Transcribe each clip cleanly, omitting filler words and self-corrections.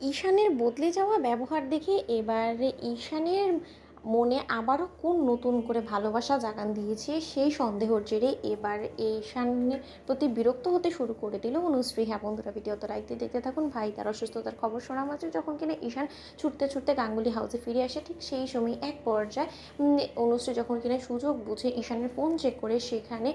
ঈশানের বদলে যাওয়া ব্যবহার দেখে এবারে ঈশানের মনে আবারও কোন নতুন করে ভালোবাসা জাগান দিয়েছে সেই সন্দেহর জেরে এবার ঈশানের প্রতি বিরক্ত হতে শুরু করে দিল অনুশ্রী। হ্যাঁ বন্ধুরা, ভিডিওতে রাইতে দেখতে থাকুন। ভাই তার অসুস্থতার খবর শোনা মাত্র যখন কিনা ঈশান ছুটতে ছুটতে গাঙ্গুলি হাউসে ফিরে আসে, ঠিক সেই সময় এক পর্যায়ে অনুশ্রী যখন কিনা সুযোগ বুঝে ঈশানের ফোন চেক করে সেখানে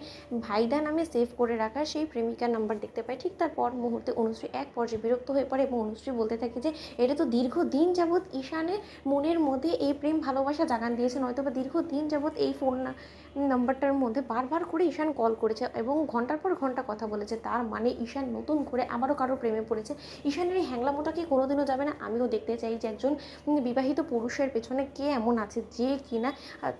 ভাইদা নামে সেভ করে রাখা সেই প্রেমিকার নাম্বার দেখতে পায়। ঠিক তারপর মুহূর্তে অনুশ্রী এক পর্যায়ে বিরক্ত হয়ে পড়ে এবং অনুশ্রী বলতে থাকে যে এটা তো দীর্ঘদিন যাবৎ ঈশানের মনের মধ্যে এই প্রেম ভালোবাসা জাগান দিয়েছে, নয়তো বা দীর্ঘদিন যাবৎ এই ফোন নাম্বারটার মধ্যে বারবার করে ঈশান কল করেছে এবং ঘন্টার পর ঘন্টা কথা বলেছে। তার মানে ঈশান নতুন করে আবারও কারো প্রেমে পড়েছে। ঈশানের এই হ্যাংলামোটা কি কোনোদিনও যাবে না? আমিও দেখতে চাই যে একজন বিবাহিত পুরুষের পেছনে কে এমন আছে যে কিনা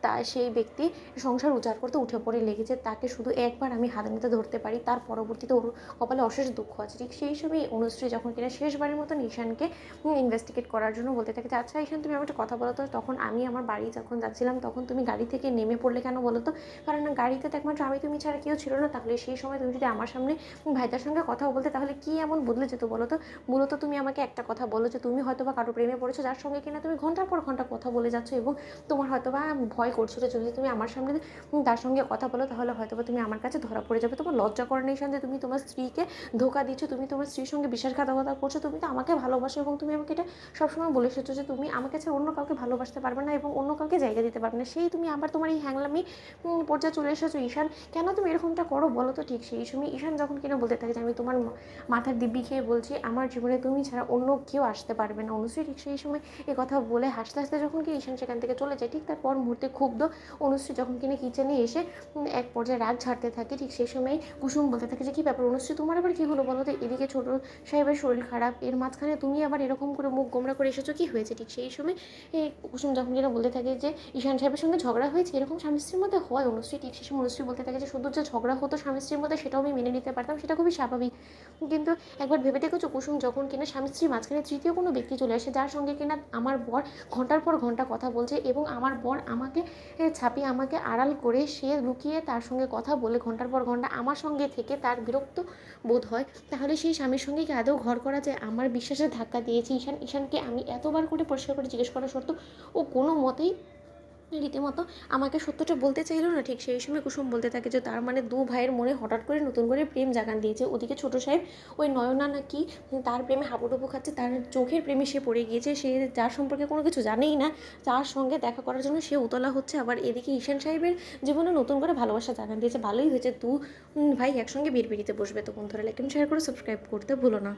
তা সেই ব্যক্তি সংসার উজাড় করতে উঠে পড়ে লেগেছে, তাকে শুধু একবার আমি হাতে নিতে ধরতে পারি, তার পরবর্তীতে ওর কপালে অশেষ দুঃখ আছে। ঠিক সেই সময় অনুশ্রী যখন কিনা শেষবারের মতন ঈশানকে ইনভেস্টিগেট করার জন্য বলতে থাকে যে আচ্ছা ঈশান, তুমি আমার একটা কথা বলো তো, তখন আমি আমার বাড়ি যখন যাচ্ছিলাম তখন তুমি গাড়ি থেকে নেমে পড়লে কেন বলো তো? কারণ গাড়িতে তো একমাত্র আমি তুমি ছাড়া কেউ ছিল না। তাহলে সেই সময় তুমি যদি আমার সামনে ভাইটার সঙ্গে কথা বলতে তাহলে কি এমন বদলে যেত বলো তো? মূলত তুমি আমাকে একটা কথা বলো যে তুমি হয়তো বা কারো প্রেমে পড়েছো যার সঙ্গে কিনা তুমি ঘন্টার পর ঘন্টা কথা বলে যাচ্ছ এবং তোমার হয়তো বা ভয় করছো যে যদি তুমি আমার সামনে তার সঙ্গে কথা বলো তাহলে হয়তো বা তুমি আমার কাছে ধরা পড়ে যাবে। তোমার লজ্জা করে নেই যে তুমি তোমার স্ত্রীকে ধোকা দিচ্ছ, তুমি তোমার স্ত্রীর সঙ্গে বিশ্বাসঘাতকতা করছো, তুমি তো আমাকে ভালোবাসো এবং তুমি আমাকে এটা সবসময় বলে এসেছো যে তুমি আমাকে ছাড়া অন্য কাউকে ভালোবাসতে পারবে না এবং অন্য কাউকে জায়গা দিতে পারবে না। সেই তুমি আবার তোমার এই হ্যাংলামি পর্যায়ে চলে এসেছো। ঈশান, কেন তুমি এরকমটা করো বলো তো? ঠিক সেই সময় ঈশান যখন কিনা বলতে থাকে যে আমি তোমার মাথার দিব্যি খেয়ে বলছি আমার জীবনে তুমি ছাড়া অন্য কেউ আসতে পারবে না অনুশ্রী। ঠিক সেই সময় এ কথা বলে হাসতে হাসতে যখন কি ঈশান সেখান থেকে চলে যায়, ঠিক তারপর মুহূর্তে ক্ষুব্ধ অনুশ্রী যখন কিনা কিচেনে এসে এক পর্যায়ে রাগ ঝাড়তে থাকে। ঠিক সেই সময় কুসুম বলতে থাকে যে কী ব্যাপার অনুশ্রী, তোমার আবার কী হলো বলো তো? এদিকে ছোটো সাহেবের শরীর খারাপ, এর মাঝখানে তুমি আবার এরকম করে মুখ গোমরা করে এসেছো, কী হয়েছে? ঠিক সেই সময় কুসুম যখন কিনা বলতে থাকে যে ঈশান সাহেবের সঙ্গে ঝগড়া হয়েছে, এরকম স্বামী স্ত্রীর মধ্যে হয় অনুশ্রী। ঠিক সেই সময় অনুশ্রী বলতে থাকে যে শুধু যে ঝগড়া হতো স্বামী স্ত্রীর মধ্যে সেটাও আমি মেনে নিতে পারতাম, সেটা খুবই স্বাভাবিক, কিন্তু একবার ভেবে দেখেছো কুসুম যখন কিনা স্বামী স্ত্রীর মাঝখানে তৃতীয় কোনো ব্যক্তি চলে আসে যার সঙ্গে কিনা আমার বর ঘন্টার পর ঘন্টা কথা বলছে এবং আমার বর আমাকে ছাপিয়ে আমাকে আড়াল করে সে লুকিয়ে তার সঙ্গে কথা বলে ঘন্টার পর ঘন্টা আমার সঙ্গে থেকে তার বিরক্ত বোধ হয়, তাহলে সেই স্বামীর সঙ্গে কি আদৌ ঘর করা যায়? আমার বিশ্বাসের ধাক্কা দিয়েছি ঈশানকে আমি এতবার করে পরিষ্কার করে জিজ্ঞেস করা সত্ত্বেও ও কোনো মতেই রীতিমতো আমাকে সত্যটা বলতে চাইলো না। ঠিক সেই সময় কুসুম বলতে থাকে যে তার মানে দু ভাইয়ের মনে হঠাৎ করে নতুন করে প্রেম জাগান দিয়েছে। ওদিকে ছোটো সাহেব ওই নয়না নাকি তার প্রেমে হাবুডুবু খাচ্ছে, তার চোখের প্রেমে সে পড়ে গিয়েছে, সে যার সম্পর্কে কোনো কিছু জানেই না, তার সঙ্গে দেখা করার জন্য সে উতলা হচ্ছে। আবার এদিকে ঈশান সাহেবের জীবনে নতুন করে ভালোবাসা জাগান দিয়েছে। ভালোই হয়েছে, ভাই একসঙ্গে বিড়বিড়িতে বসবে। তো বন্ধুরা লাইক এবং শেয়ার করে সাবস্ক্রাইব করতে ভুলো না।